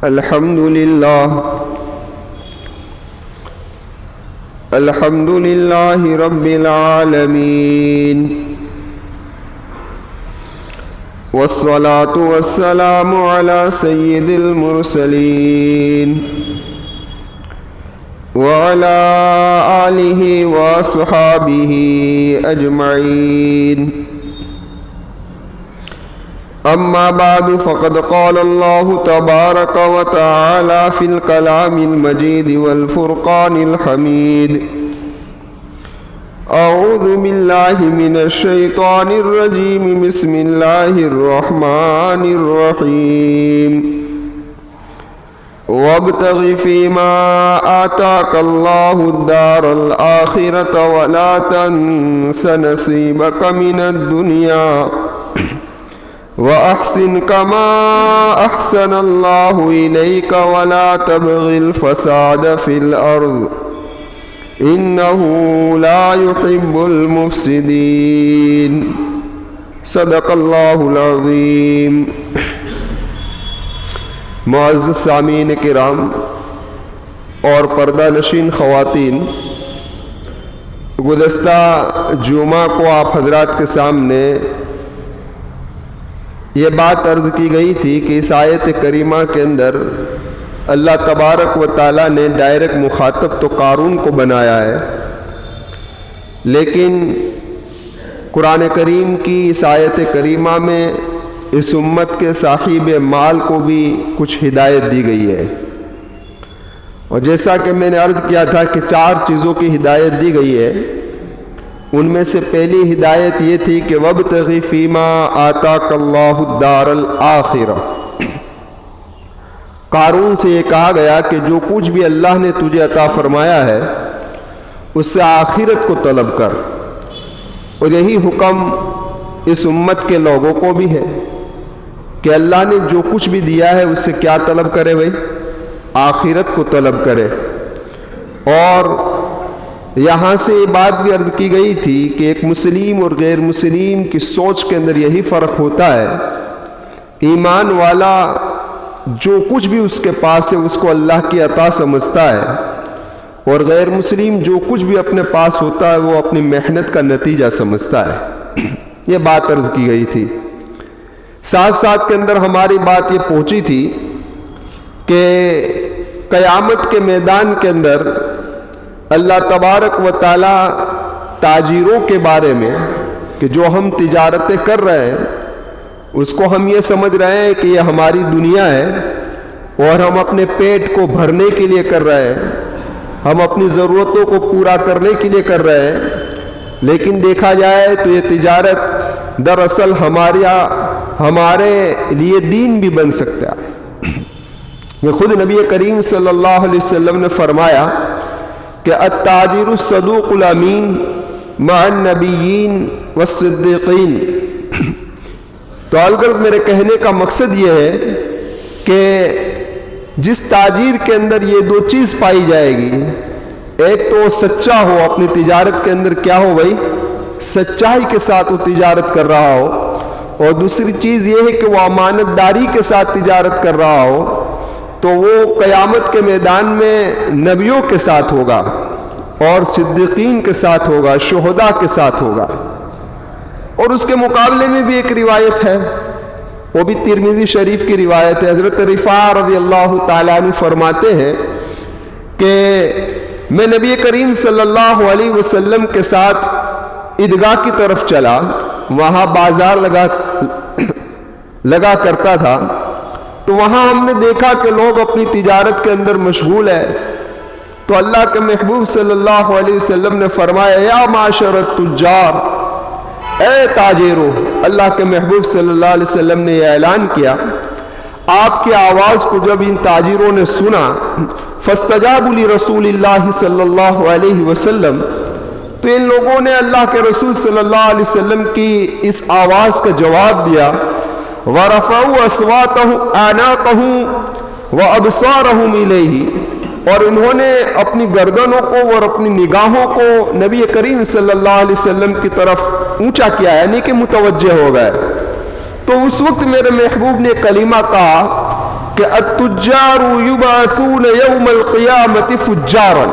الحمد لله رب العالمين والصلاة والسلام على سيد المرسلين وعلى آله وصحابه أجمعين. أما بعد فقد قال الله تبارك وتعالى في الكلام المجيد والفرقان الحميد: أعوذ بالله من الشيطان الرجيم. بسم الله الرحمن الرحيم. وابتغ فيما آتاك الله الدار الآخرة ولا تنس نصيبك من الدنيا وأحسن كما أحسن الله إليك ولا تبغ الفساد في الأرض إنه لا يحب المفسدين. صدق اللہ العظیم. معزز سامعین کرام اور پردہ نشین خواتین، گزشتہ جمعہ کو آپ حضرات کے سامنے یہ بات عرض کی گئی تھی کہ اس آیت کریمہ کے اندر اللہ تبارک و تعالیٰ نے ڈائریکٹ مخاطب تو قارون کو بنایا ہے، لیکن قرآن کریم کی اس آیت کریمہ میں اس امت کے صاحب مال کو بھی کچھ ہدایت دی گئی ہے. اور جیسا کہ میں نے عرض کیا تھا کہ 4 چیزوں کی ہدایت دی گئی ہے. ان میں سے پہلی ہدایت یہ تھی کہ وابتغ فیما آتاک اللہ الدار الآخرہ. قارون سے یہ کہا گیا کہ جو کچھ بھی اللہ نے تجھے عطا فرمایا ہے اس سے آخرت کو طلب کر. اور یہی حکم اس امت کے لوگوں کو بھی ہے کہ اللہ نے جو کچھ بھی دیا ہے اس سے کیا طلب کرے بھائی؟ آخرت کو طلب کرے. اور یہاں سے یہ بات بھی عرض کی گئی تھی کہ ایک مسلم اور غیر مسلم کی سوچ کے اندر یہی فرق ہوتا ہے. ایمان والا جو کچھ بھی اس کے پاس ہے اس کو اللہ کی عطا سمجھتا ہے، اور غیر مسلم جو کچھ بھی اپنے پاس ہوتا ہے وہ اپنی محنت کا نتیجہ سمجھتا ہے. یہ بات عرض کی گئی تھی. ساتھ ساتھ کے اندر ہماری بات یہ پہنچی تھی کہ قیامت کے میدان کے اندر اللہ تبارک و تعالی تاجروں کے بارے میں کہ جو ہم تجارتیں کر رہے ہیں اس کو ہم یہ سمجھ رہے ہیں کہ یہ ہماری دنیا ہے اور ہم اپنے پیٹ کو بھرنے کے لیے کر رہے ہیں، ہم اپنی ضرورتوں کو پورا کرنے کے لیے کر رہے ہیں. لیکن دیکھا جائے تو یہ تجارت دراصل ہمارے لیے دین بھی بن سکتا ہے. یہ خود نبی کریم صلی اللہ علیہ وسلم نے فرمایا کہ التاجر الصدوق الامین مع النبیین والصدیقین. تو الغرض میرے کہنے کا مقصد یہ ہے کہ جس تاجر کے اندر یہ 2 چیز پائی جائے گی، ایک تو وہ سچا ہو، اپنی تجارت کے اندر کیا ہو بھائی؟ سچائی کے ساتھ وہ تجارت کر رہا ہو، اور دوسری چیز یہ ہے کہ وہ امانت داری کے ساتھ تجارت کر رہا ہو، تو وہ قیامت کے میدان میں نبیوں کے ساتھ ہوگا اور صدیقین کے ساتھ ہوگا، شہداء کے ساتھ ہوگا. اور اس کے مقابلے میں بھی ایک روایت ہے، وہ بھی ترمذی شریف کی روایت ہے. حضرت رفاع رضی اللہ تعالیٰ عنہ فرماتے ہیں کہ میں نبی کریم صلی اللہ علیہ وسلم کے ساتھ عیدگاہ کی طرف چلا، وہاں بازار لگا کرتا تھا. تو وہاں ہم نے دیکھا کہ لوگ اپنی تجارت کے اندر مشغول ہے. تو اللہ کے محبوب صلی اللہ علیہ وسلم نے فرمایا یا معاشر التجار، اے تاجرو. اللہ کے محبوب صلی اللہ علیہ وسلم نے یہ اعلان کیا. آپ کی آواز کو جب ان تاجروں نے سنا فاستجابوا لرسول اللہ صلی اللہ علیہ وسلم، تو ان لوگوں نے اللہ کے رسول صلی اللہ علیہ وسلم کی اس آواز کا جواب دیا. وَرَفَعُوا أَصْوَاتَهُمْ أَعْنَاقَهُمْ وَأَبْصَارَهُمْ إِلَيْهِ، اور انہوں نے اپنی گردنوں کو اور اپنی نگاہوں کو نبی کریم صلی اللہ علیہ وسلم کی طرف اونچا کیا، یعنی کہ متوجہ ہو گئے. تو اس وقت میرے محبوب نے کلمہ کہا کہ التجار یبعثون یوم القیامت فجارا،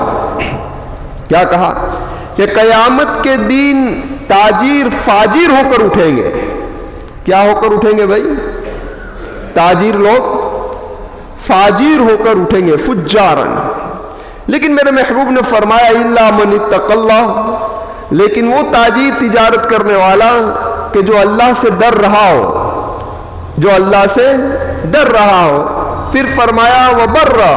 کیا کہا کہ قیامت کے دن تاجر فاجر ہو کر اٹھیں گے. کیا ہو کر اٹھیں گے بھائی؟ تاجر لوگ فاجر ہو کر اٹھیں گے، فجارن. لیکن میرے محبوب نے فرمایا الا من اتقى اللہ، لیکن وہ تاجر تجارت کرنے والا کہ جو اللہ سے ڈر رہا ہو، جو اللہ سے ڈر رہا ہو. پھر فرمایا وبرا،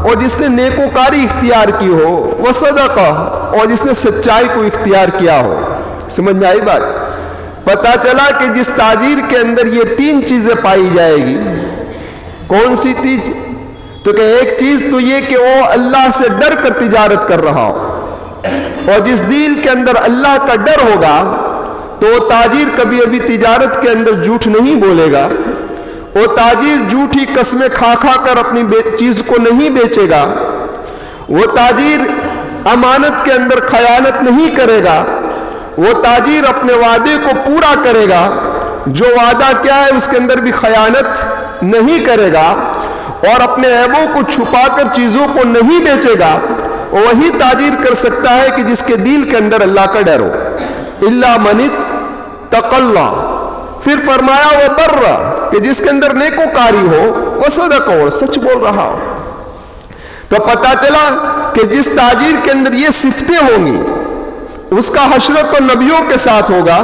اور جس نے نیکوکاری اختیار کی ہو، وصدقہ، اور جس نے سچائی کو اختیار کیا ہو. سمجھ میں آئی بات؟ پتا چلا کہ جس تاجر کے اندر یہ تین چیزیں پائی جائے گی، کون سی چیز؟ تو کہ ایک چیز تو یہ کہ وہ اللہ سے ڈر کر تجارت کر رہا ہو، اور جس دل کے اندر اللہ کا ڈر ہوگا تو وہ تاجر کبھی ابھی تجارت کے اندر جھوٹ نہیں بولے گا، وہ تاجر جھوٹی قسمیں کھا کھا کر اپنی چیز کو نہیں بیچے گا، وہ تاجر امانت کے اندر خیانت نہیں کرے گا، وہ تاجر اپنے وعدے کو پورا کرے گا، جو وعدہ کیا ہے اس کے اندر بھی خیانت نہیں کرے گا، اور اپنے عیبوں کو چھپا کر چیزوں کو نہیں بیچے گا. وہی تاجر کر سکتا ہے کہ جس کے دل کے اندر اللہ کا ڈر ہو. الا من اتقى اللہ. پھر فرمایا وہ برا، کہ جس کے اندر نیکوکاری ہو، وہ صدق ہو، سچ بول رہا ہو. تو پتا چلا کہ جس تاجر کے اندر یہ صفتیں ہوں گی اس کا حشر تو نبیوں کے ساتھ ہوگا،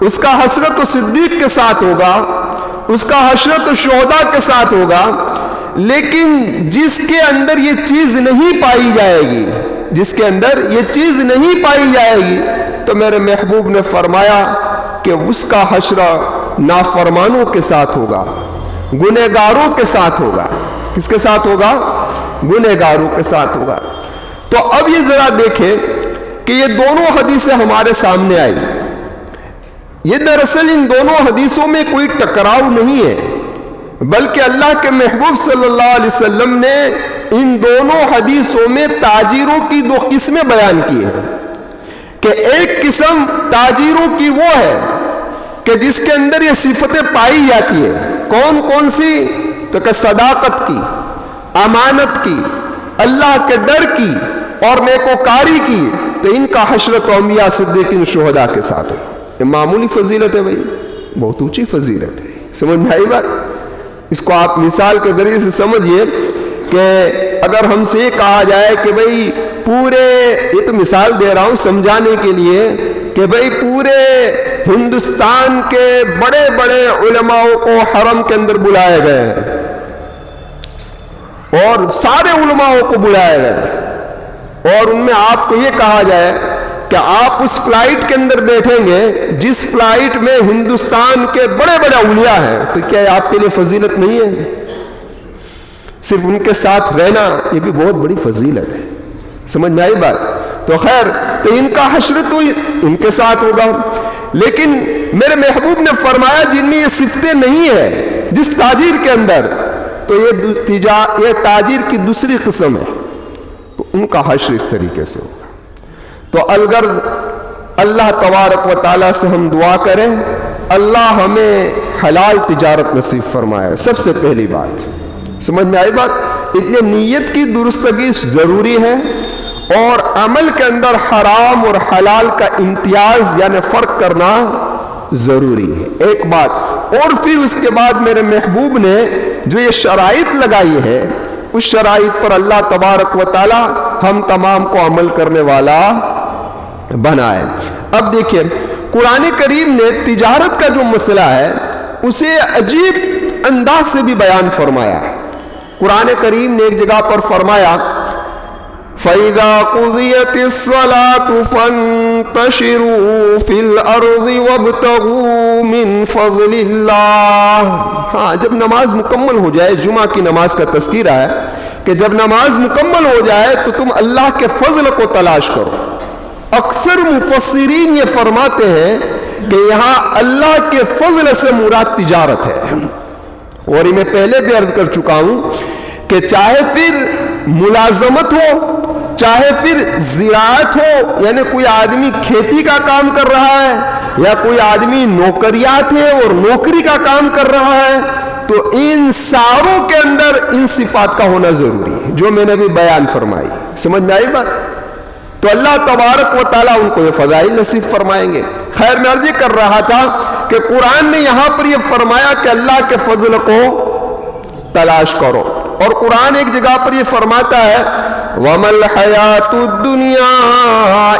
اس کا حشر تو صدیق کے ساتھ ہوگا، اس کا حشر تو شہداء کے ساتھ ہوگا. لیکن جس کے اندر یہ چیز نہیں پائی جائے گی، جس کے اندر یہ چیز نہیں پائی جائے گی، تو میرے محبوب نے فرمایا کہ اس کا حشر نافرمانوں کے ساتھ ہوگا، گنہگاروں کے ساتھ ہوگا. کس کے ساتھ ہوگا؟ گنہگاروں کے ساتھ ہوگا. تو اب یہ ذرا دیکھیں کہ یہ دونوں حدیثیں ہمارے سامنے آئی. یہ دراصل ان دونوں حدیثوں میں کوئی ٹکراؤ نہیں ہے، بلکہ اللہ کے محبوب صلی اللہ علیہ وسلم نے ان دونوں حدیثوں میں تاجروں کی دو قسمیں بیان کی ہیں. کہ ایک قسم تاجروں کی وہ ہے کہ جس کے اندر یہ صفتیں پائی جاتی ہے. کون کون سی؟ تو کہ صداقت کی، امانت کی، اللہ کے ڈر کی اور نیکوکاری کی. تو ان کا حشر تو انبیاء صدیقین شہداء کے ساتھ ہو. یہ معمولی فضیلت ہے بھائی، بہت اونچی فضیلت ہے. سمجھ میں آئی بات؟ اس کو آپ مثال کے ذریعے سے سمجھیے کہ اگر ہم سے یہ کہا جائے کہ بھئی پورے، یہ تو مثال دے رہا ہوں سمجھانے کے لیے، کہ بھئی پورے ہندوستان کے بڑے بڑے علماء کو حرم کے اندر بلائے گئے ہیں، اور سارے علماء کو بلائے گئے، اور ان میں آپ کو یہ کہا جائے کہ آپ اس فلائٹ کے اندر بیٹھیں گے جس فلائٹ میں ہندوستان کے بڑے بڑے اولیاء ہیں، تو کیا آپ کے لیے فضیلت نہیں ہے؟ صرف ان کے ساتھ رہنا یہ بھی بہت بڑی فضیلت ہے. سمجھ میں آئی بات؟ تو خیر، تو ان کا حشر تو ان کے ساتھ ہوگا. لیکن میرے محبوب نے فرمایا جن میں یہ صفتیں نہیں ہے جس تاجر کے اندر، تو یہ تاجر کی دوسری قسم ہے، تو ان کا حشر اس طریقے سے ہوگا. تو الغرض اللہ تبارک و تعالیٰ سے ہم دعا کریں اللہ ہمیں حلال تجارت نصیب فرمائے. سب سے پہلی بات سمجھ میں آئی بات؟ اتنے نیت کی درستگی ضروری ہے، اور عمل کے اندر حرام اور حلال کا امتیاز یعنی فرق کرنا ضروری ہے. ایک بات اور، پھر اس کے بعد میرے محبوب نے جو یہ شرائط لگائی ہے اس شرائط پر اللہ تبارک و تعالی ہم تمام کو عمل کرنے والا بنائے. اب دیکھیں قرآن کریم نے تجارت کا جو مسئلہ ہے اسے عجیب انداز سے بھی بیان فرمایا. قرآن کریم نے ایک جگہ پر فرمایا فَإِذَا قُضِيَتِ الصَّلَاةُ فَانتَشِرُوا فِي الْأَرْضِ وَابْتَغُوا مِنْ فَضْلِ اللَّهِ. ہاں، جب نماز مکمل ہو جائے، جمعہ کی نماز کا تذکرہ ہے کہ جب نماز مکمل ہو جائے تو تم اللہ کے فضل کو تلاش کرو. اکثر مفسرین یہ فرماتے ہیں کہ یہاں اللہ کے فضل سے مراد تجارت ہے. اور یہ میں پہلے بھی عرض کر چکا ہوں کہ چاہے پھر ملازمت ہو، چاہے پھر زراعت ہو، یعنی کوئی آدمی کھیتی کا کام کر رہا ہے، یا کوئی آدمی نوکریات ہے اور نوکری کا کام کر رہا ہے، تو ان ساروں کے اندر ان صفات کا ہونا ضروری ہے جو میں نے بھی بیان فرمائی. سمجھ میں آئی بات؟ تو اللہ تبارک و تعالیٰ ان کو یہ فضائل نصیب فرمائیں گے. خیر میں عرض کر رہا تھا کہ قرآن نے یہاں پر یہ فرمایا کہ اللہ کے فضل کو تلاش کرو, اور قرآن ایک جگہ پر یہ فرماتا ہے وَمَا الْحَيَاةُ الدُّنْيَا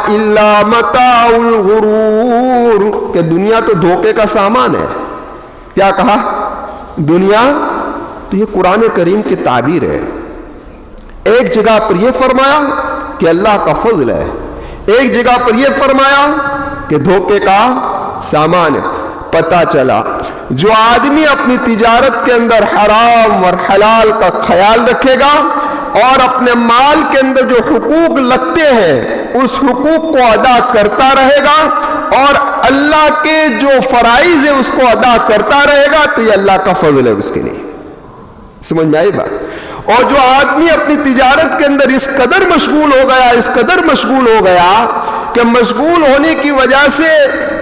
إِلَّا مَتَاعُ الْغُرُورِ کہ دنیا تو دھوکے کا سامان ہے. کیا کہا؟ دنیا. تو یہ قرآن کریم کی تعبیر ہے. ایک جگہ پر یہ فرمایا کہ اللہ کا فضل ہے, ایک جگہ پر یہ فرمایا کہ دھوکے کا سامان ہے. پتہ چلا جو آدمی اپنی تجارت کے اندر حرام اور حلال کا خیال رکھے گا اور اپنے مال کے اندر جو حقوق لگتے ہیں اس حقوق کو ادا کرتا رہے گا اور اللہ کے جو فرائض ہیں اس کو ادا کرتا رہے گا تو یہ اللہ کا فضل ہے اس کے لیے. سمجھ میں آئی بات؟ اور جو آدمی اپنی تجارت کے اندر اس قدر مشغول ہو گیا, اس قدر مشغول ہو گیا کہ مشغول ہونے کی وجہ سے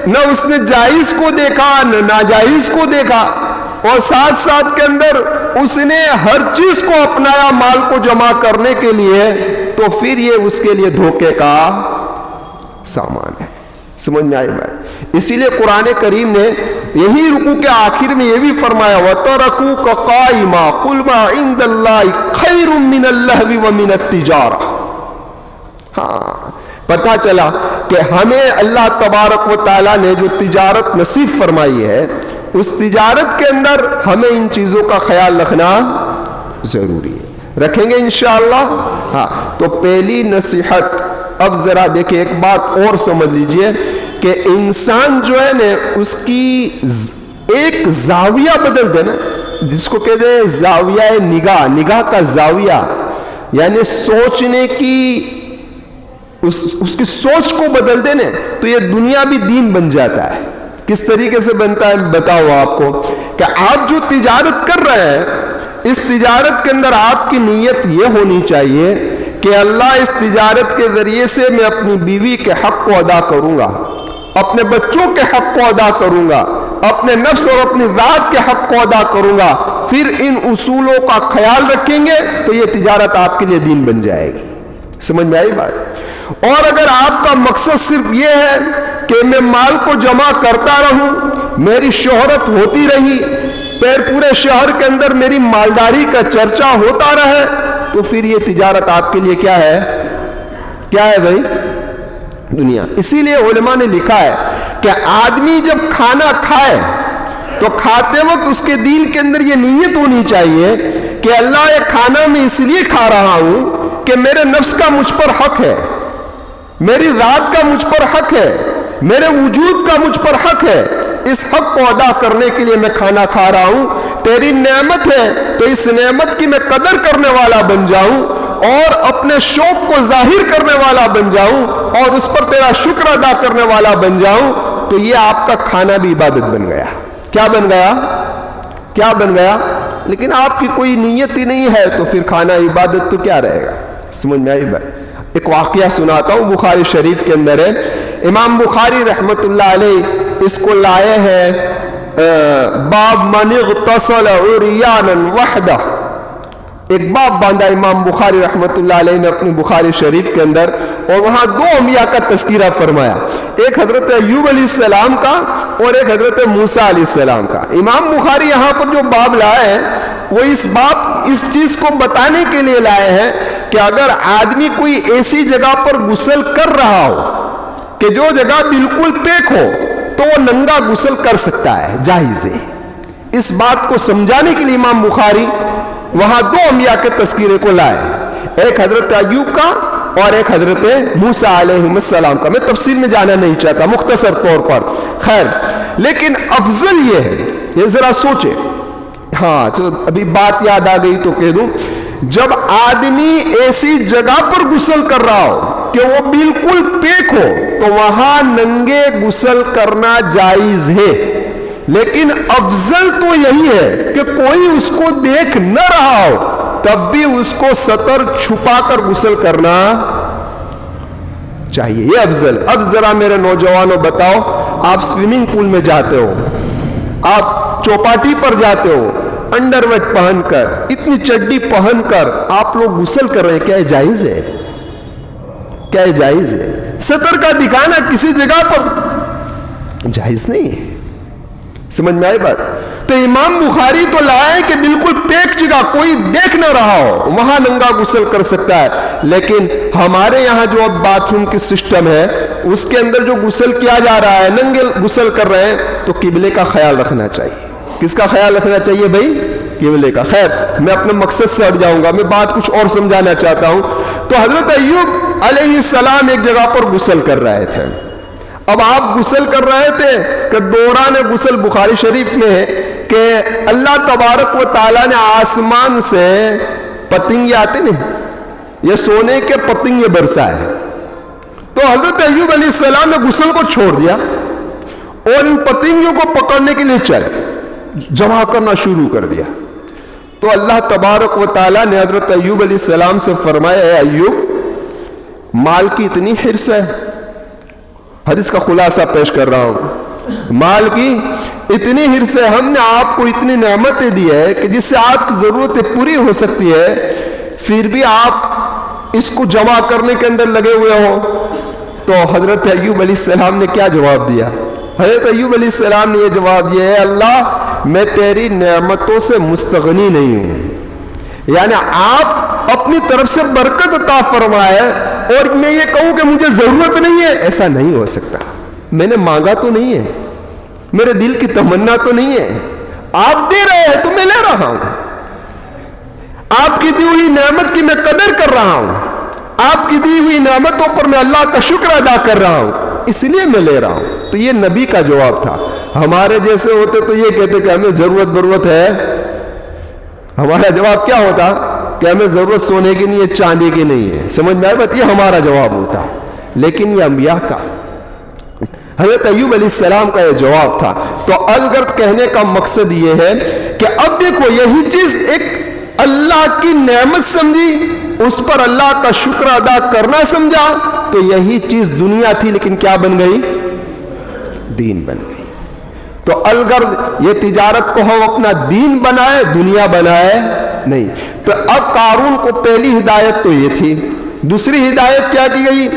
نہ اس نے جائز کو دیکھا نہ ناجائز کو دیکھا, اور ساتھ ساتھ کے اندر اس نے ہر چیز کو اپنایا مال کو جمع کرنے کے لیے, تو پھر یہ اس کے لیے دھوکے کا سامان ہے. سمجھ میں آئی بات؟ اسی لیے قرآن کریم نے یہی رکوع کے آخر میں یہ بھی فرمایا وَتَرَكُوكَ قَائِمًا قُلْ مَا عِندَ اللَّهِ خَيْرٌ مِّنَ اللَّهْوِ وَمِنَ التِّجَارَةِ. ہاں, پتہ چلا کہ ہمیں اللہ تبارک و تعالیٰ نے جو تجارت نصیب فرمائی ہے اس تجارت کے اندر ہمیں ان چیزوں کا خیال رکھنا ضروری ہے. رکھیں گے انشاءاللہ. ہاں, تو پہلی نصیحت. اب ذرا دیکھیں ایک بات اور سمجھ لیجئے کہ انسان جو ہے نا اس کی ایک زاویہ بدل دینا, جس کو کہتے ہیں زاویہ نگاہ, نگاہ کا زاویہ یعنی سوچنے کی اس کی سوچ کو بدل دینے تو یہ دنیا بھی دین بن جاتا ہے. کس طریقے سے بنتا ہے بتاؤ آپ کو کہ آپ جو تجارت کر رہے ہیں اس تجارت کے اندر آپ کی نیت یہ ہونی چاہیے کہ اللہ اس تجارت کے ذریعے سے میں اپنی بیوی کے حق کو ادا کروں گا, اپنے بچوں کے حق کو ادا کروں گا, اپنے نفس اور اپنی ذات کے حق کو ادا کروں گا. پھر ان اصولوں کا خیال رکھیں گے تو یہ تجارت آپ کے لیے دین بن جائے گی. سمجھ میں آئی بات؟ اور اگر آپ کا مقصد صرف یہ ہے کہ میں مال کو جمع کرتا رہوں, میری شہرت ہوتی رہی, پورے شہر کے اندر میری مالداری کا چرچا ہوتا رہے, تو پھر یہ تجارت آپ کے لیے کیا ہے؟ کیا ہے بھائی؟ دنیا. اسی لیے علماء نے لکھا ہے کہ آدمی جب کھانا کھائے تو کھاتے وقت اس کے دل کے اندر یہ نیت ہونی چاہیے کہ اللہ یہ کھانا میں اس لیے کھا رہا ہوں کہ میرے نفس کا مجھ پر حق ہے, میری ذات کا مجھ پر حق ہے, میرے وجود کا مجھ پر حق ہے, اس حق کو ادا کرنے کے لیے میں کھانا کھا رہا ہوں. تیری نعمت ہے تو اس نعمت کی میں قدر کرنے والا بن جاؤں اور اپنے شوق کو ظاہر کرنے والا بن جاؤں اور اس پر تیرا شکر ادا کرنے والا بن جاؤں. تو یہ آپ کا کھانا بھی عبادت بن گیا. کیا بن گیا؟ کیا بن گیا؟ لیکن آپ کی کوئی نیت ہی نہیں ہے تو پھر کھانا عبادت تو کیا رہے گا. سمجھ میں آئی بات؟ ایک واقعہ سناتا ہوں, بخاری شریف کے اندر ہے. امام بخاری رحمت اللہ علیہ اس کو لائے ہیں باب من اغتسل عریانا وحدہ. ایک باب باندھا امام بخاری رحمت اللہ علیہ نے اپنی بخاری شریف کے اندر, اور وہاں دو انبیاء کا تذکرہ فرمایا, ایک حضرت ایوب علیہ السلام کا اور ایک حضرت موسیٰ علیہ السلام کا. امام بخاری یہاں پر جو باب لائے ہیں وہ اس چیز کو بتانے کے لیے لائے ہیں کہ اگر آدمی کوئی ایسی جگہ پر غسل کر رہا ہو کہ جو جگہ بالکل پیک ہو تو وہ ننگا غسل کر سکتا ہے, جائز ہے. اس بات کو سمجھانے کے لیے امام بخاری وہاں دو انبیاء کے تذکرے کو لائے, ایک حضرت ایوب کا اور ایک حضرت موسیٰ علیہ السلام کا. میں تفصیل میں جانا نہیں چاہتا, مختصر طور پر. خیر, لیکن افضل یہ ہے, یہ ذرا سوچے. ہاں جو ابھی بات یاد آ گئی تو کہہ دوں, جب آدمی ایسی جگہ پر غسل کر رہا ہو کہ وہ بالکل پیک ہو تو وہاں ننگے غسل کرنا جائز ہے. لیکن افضل تو یہی ہے کہ کوئی اس کو دیکھ نہ رہا ہو تب بھی اس کو سطر چھپا کر غسل کرنا چاہیے, یہ افضل. اب ذرا میرے نوجوانوں بتاؤ, آپ سوئمنگ پول میں جاتے ہو, آپ چوپاٹی پر جاتے ہو, انڈر ویٹ پہن کر, اتنی چڈی پہن کر آپ لوگ غسل کر رہے ہیں, کیا یہ جائز ہے؟ کیا یہ جائز ہے؟ سطر کا دکھانا کسی جگہ پر جائز نہیں ہے. سمجھ میں آئی بات؟ تو امام بخاری تو لائے کہ بالکل پیک جگہ, کوئی دیکھ نہ رہا ہو, وہاں ننگا غسل کر سکتا ہے. لیکن ہمارے یہاں جو اب باتھ روم کی سسٹم ہے اس کے اندر جو غسل کیا جا رہا ہے, ننگے غسل کر رہے ہیں, تو قبلے کا خیال رکھنا چاہیے. کس کا خیال رکھنا چاہیے بھائی؟ قبلے کا. خیر, میں اپنے مقصد سے ہٹ جاؤں گا, میں بات کچھ اور سمجھانا چاہتا ہوں. تو حضرت ایوب علیہ السلام ایک جگہ پر غسل کر رہے تھے. اب آپ غسل کر رہے تھے کہ دوران غسل بخاری شریف میں ہے کہ اللہ تبارک و تعالیٰ نے آسمان سے پتنگے آتے نہیں, یہ سونے کے پتنگے برسائے. تو حضرت ایوب علیہ السلام نے غسل کو چھوڑ دیا اور ان پتنگوں کو پکڑنے کے لیے چلے, جمع کرنا شروع کر دیا. تو اللہ تبارک و تعالیٰ نے حضرت ایوب علیہ السلام سے فرمایا, اے ایوب, مال کی اتنی حرص ہے, حدیث کا خلاصہ پیش کر رہا ہوں, مال کی اتنی حرص ہے, ہم نے آپ کو اتنی نعمتیں دی ہے کہ جس سے آپ کی ضرورتیں پوری ہو سکتی ہے, پھر بھی آپ اس کو جمع کرنے کے اندر لگے ہوئے ہو. تو حضرت ایوب علیہ السلام نے کیا جواب دیا؟ حضرت ایوب علیہ السلام نے یہ جواب دیا, اے اللہ, میں تیری نعمتوں سے مستغنی نہیں ہوں. یعنی آپ اپنی طرف سے برکت عطا فرمائے اور میں یہ کہوں کہ مجھے ضرورت نہیں ہے, ایسا نہیں ہو سکتا. میں نے مانگا تو نہیں ہے, میرے دل کی تمنا تو نہیں ہے, آپ دے رہے ہیں تو میں لے رہا ہوں. آپ کی دی ہوئی نعمت کی میں قدر کر رہا ہوں, آپ کی دی ہوئی نعمتوں پر میں اللہ کا شکر ادا کر رہا ہوں, اس لیے میں لے رہا ہوں. تو یہ نبی کا جواب تھا. ہمارے جیسے ہوتے تو یہ کہتے کہ ہمیں ضرورت ہے. ہمارا جواب کیا ہوتا کہ ہمیں ضرورت سونے کی نہیں ہے, چاندی کی نہیں ہے. سمجھ میں آئے بات؟ یہ ہمارا جواب ہوتا. لیکن یہ انبیاء کا, حضرت ایوب علیہ السلام کا یہ جواب تھا. تو الغرض کہنے کا مقصد یہ ہے کہ اب دیکھو, یہی چیز ایک اللہ کی نعمت سمجھی, اس پر اللہ کا شکر ادا کرنا سمجھا, تو یہی چیز دنیا تھی لیکن کیا بن گئی؟ دین بن گئی. تو الغرض یہ تجارت کو ہم اپنا دین بنائے, دنیا بنائے نہیں. تو اب قارون کو پہلی ہدایت تو یہ تھی. دوسری ہدایت کیا کی گئی؟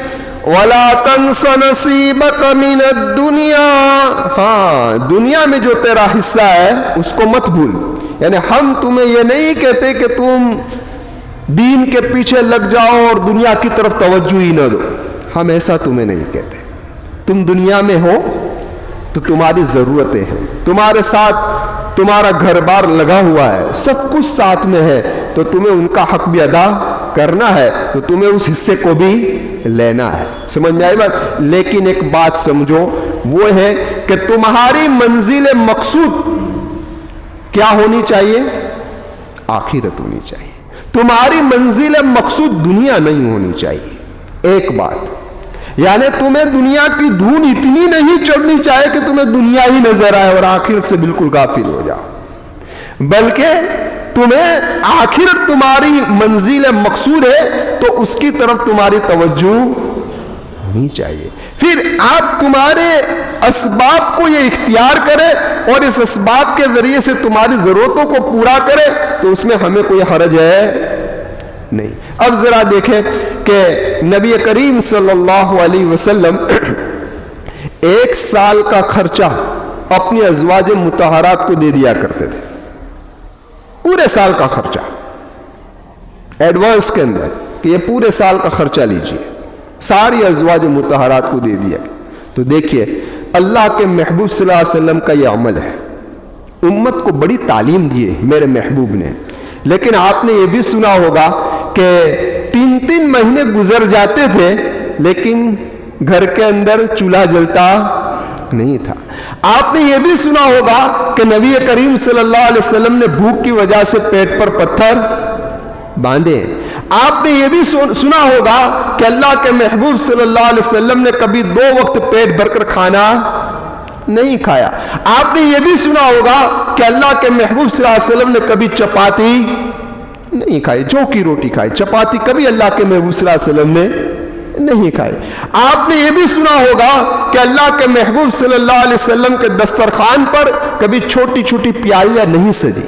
وَلَا تَنْسَ نَصِيبَكَ مِنَ الدُّنْيَا, ہاں, دنیا میں جو تیرا حصہ ہے اس کو مت بھول. یعنی ہم تمہیں یہ نہیں کہتے کہ تم دین کے پیچھے لگ جاؤ اور دنیا کی طرف توجہ ہی نہ دو, ہم ایسا تمہیں نہیں کہتے. تم دنیا میں ہو تو تمہاری ضرورتیں ہیں, تمہارے ساتھ تمہارا گھر بار لگا ہوا ہے, سب کچھ ساتھ میں ہے, تو تمہیں ان کا حق بھی ادا کرنا ہے, تو تمہیں اس حصے کو بھی لینا ہے. سمجھ میں آئی بات؟ لیکن ایک بات سمجھو, وہ ہے کہ تمہاری منزل مقصود کیا ہونی چاہیے؟ آخرت ہونی چاہیے. تمہاری منزل مقصود دنیا نہیں ہونی چاہیے. ایک بات, یعنی تمہیں دنیا کی دھون اتنی نہیں چڑھنی چاہیے کہ تمہیں دنیا ہی نظر آئے اور آخرت سے بالکل غافل ہو جاؤ, بلکہ تمہیں آخرت تمہاری منزل مقصود ہے تو اس کی طرف تمہاری توجہ ہونی چاہیے. پھر آپ تمہارے اسباب کو یہ اختیار کرے اور اس اسباب کے ذریعے سے تمہاری ضرورتوں کو پورا کرے, تو اس میں ہمیں کوئی حرج ہے نہیں. اب ذرا دیکھیں کہ نبی کریم صلی اللہ علیہ وسلم 1 سال کا خرچہ اپنی ازواج مطہرات کو دے دیا کرتے تھے. پورے سال کا خرچہ ایڈوانس کے اندر کہ یہ پورے سال کا خرچہ لیجئے, ساری ازواج مطہرات کو دے دیا. تو دیکھیے, اللہ کے محبوب صلی اللہ علیہ وسلم کا یہ عمل ہے. امت کو بڑی تعلیم دی ہے میرے محبوب نے. لیکن آپ نے یہ بھی سنا ہوگا کہ 3 مہینے گزر جاتے تھے لیکن گھر کے اندر چولہا جلتا نہیں تھا. آپ نے یہ بھی سنا ہوگا کہ نبی کریم صلی اللہ علیہ وسلم نے بھوک کی وجہ سے پیٹ پر پتھر باندھے. آپ نے یہ بھی سنا ہوگا کہ اللہ کے محبوب صلی اللہ علیہ وسلم نے کبھی 2 وقت پیٹ بھر کر کھانا نہیں کھایا. آپ نے یہ بھی سنا ہوگا کہ اللہ کے محبوب صلی اللہ علیہ وسلم نے کبھی چپاتی نہیں کھائی, جو کی روٹی کھائی, چپاتی کبھی اللہ کے محبوب صلی اللہ علیہ وسلم نے نہیں کھائی. آپ نے یہ بھی سنا ہوگا کہ اللہ کے محبوب صلی اللہ علیہ وسلم کے دسترخوان پر کبھی چھوٹی چھوٹی پیالیاں نہیں سجی.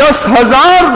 10,000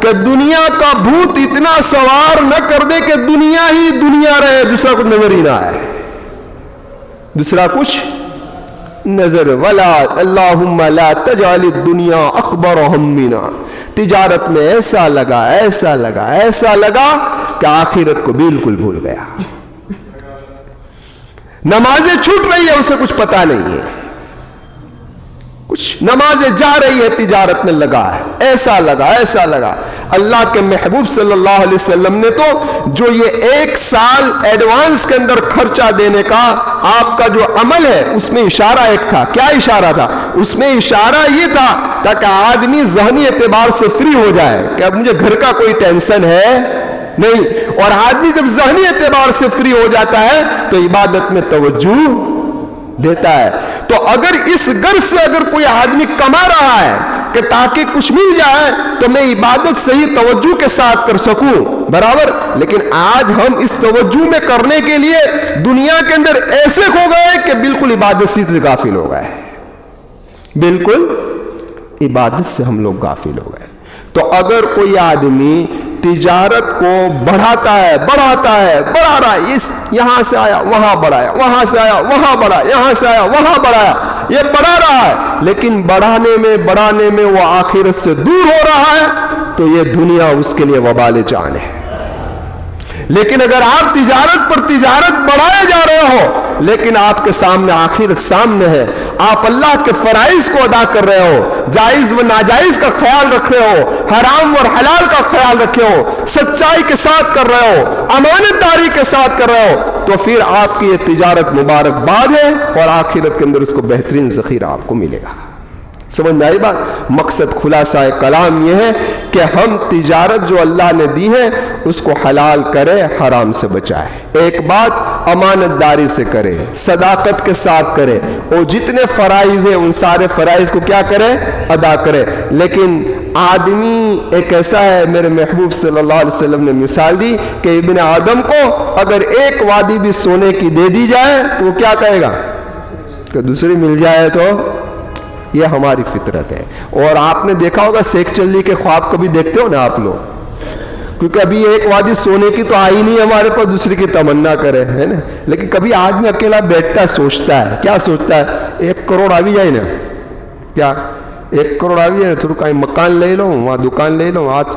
کہ دنیا کا بھوت اتنا سوار نہ کر دے کہ دنیا ہی دنیا رہے، دوسرا کچھ نظر ہی نہ آئے، دوسرا کچھ نظر ولا اللہم لا تجعل الدنیا اکبر ہمنا. تجارت میں ایسا لگا کہ آخرت کو بالکل بھول گیا. نمازیں چھوٹ رہی ہے، اسے کچھ پتا نہیں ہے، کچھ نمازیں جا رہی ہے، تجارت میں لگا ہے، ایسا لگا. اللہ کے محبوب صلی اللہ علیہ وسلم نے تو جو یہ 1 سال ایڈوانس کے اندر خرچہ دینے کا آپ کا جو عمل ہے، اس میں اشارہ ایک تھا. کیا اشارہ تھا؟ اس میں اشارہ یہ تھا تاکہ آدمی ذہنی اعتبار سے فری ہو جائے کہ اب مجھے گھر کا کوئی ٹینشن ہے نہیں. اور آدمی جب ذہنی اعتبار سے فری ہو جاتا ہے تو عبادت میں توجہ دیتا ہے. تو اگر اس غرض سے اگر کوئی آدمی کما رہا ہے کہ تاکہ کچھ مل جائے تو میں عبادت صحیح توجہ کے ساتھ کر سکوں، برابر. لیکن آج ہم اس توجہ میں کرنے کے لیے دنیا کے اندر ایسے کھو گئے کہ بالکل عبادت سے غافل ہو گئے، بالکل عبادت سے ہم لوگ غافل ہو گئے. تو اگر کوئی آدمی تجارت کو بڑھاتا ہے، بڑھا رہا ہے، یہاں سے آیا وہاں بڑھایا، وہاں سے آیا وہاں بڑھایا، یہاں سے آیا وہاں بڑھایا، یہ بڑھا رہا ہے، لیکن بڑھانے میں وہ آخرت سے دور ہو رہا ہے، تو یہ دنیا اس کے لیے وبال جان ہے. لیکن اگر آپ تجارت پر تجارت بڑھائے جا رہے ہو لیکن آپ کے سامنے آخرت سامنے ہے، آپ اللہ کے فرائض کو ادا کر رہے ہو، جائز و ناجائز کا خیال رکھ رہے ہو، حرام اور حلال کا خیال رکھے ہو، سچائی کے ساتھ کر رہے ہو، امانت داری کے ساتھ کر رہے ہو، تو پھر آپ کی یہ تجارت مبارک باد ہے اور آخرت کے اندر اس کو بہترین ذخیرہ آپ کو ملے گا. سمجھ میں آئی بات؟ مقصد خلاصہ کلام یہ ہے کہ ہم تجارت جو اللہ نے دی ہے اس کو حلال کرے، حرام سے بچائے. ایک بات امانت داری سے کرے، صداقت کے ساتھ کرے، اور جتنے فرائض ہیں ان سارے فرائض کو کیا کرے؟ ادا کرے. لیکن آدمی ایک ایسا ہے، میرے محبوب صلی اللہ علیہ وسلم نے مثال دی کہ ابن آدم کو اگر ایک وادی بھی سونے کی دے دی جائے تو وہ کیا کہے گا کہ دوسری مل جائے. تو یہ ہماری فطرت ہے. اور آپ نے دیکھا ہوگا سیک چلی کے خواب کبھی دیکھتے ہو نا آپ لوگ، کیونکہ ابھی ایک وادی سونے کی تو آئی نہیں ہمارے پاس دوسری کی تمنا کرے، ہے نا. لیکن کبھی آدمی اکیلا بیٹھتا ہے، سوچتا ہے. کیا سوچتا ہے؟ 1 کروڑ آ بھی جائے نا، کیا 1 کروڑ آ بھی جائے نا، تھوڑا کہیں مکان لے لو، وہاں دکان لے لو آج.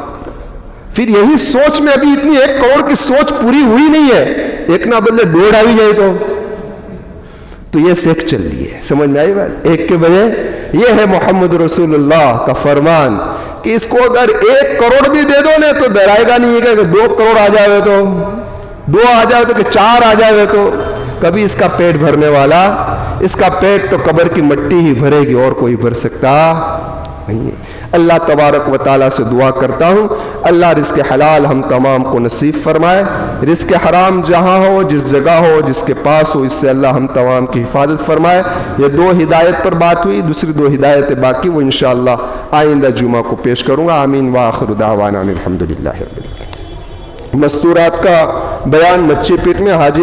پھر یہی سوچ میں ابھی اتنی 1 کروڑ کی سوچ پوری ہوئی نہیں ہے، ایک نہ بدلے 1.5 آ بھی جائے تو یہ سیک چل رہی ہے. سمجھ میں آئی بات؟ 1 کے بجے یہ ہے محمد رسول اللہ کا فرمان کہ اس کو اگر 1 کروڑ بھی دے دو نا تو ڈرائے گا نہیں کہ 2 کروڑ آ جائے تو 2 آ جائے تو کہ 4 آ جائے تو. کبھی اس کا پیٹ بھرنے والا، اس کا پیٹ تو قبر کی مٹی ہی بھرے گی اور کوئی بھر سکتا نہیں ہے. اللہ تبارک و تعالیٰ سے دعا کرتا ہوں اللہ رزق حلال ہم تمام کو نصیب فرمائے، رزق حرام جہاں ہو، جس جگہ ہو، جس کے پاس ہو، اس سے اللہ ہم تمام کی حفاظت فرمائے. یہ 2 ہدایت پر بات ہوئی، دوسری 2 ہدایتیں باقی، وہ انشاءاللہ آئندہ جمعہ کو پیش کروں گا. آمین وآخر دعوانا الحمدللہ. مستورات کا بیان مچھی پیٹ میں حاجی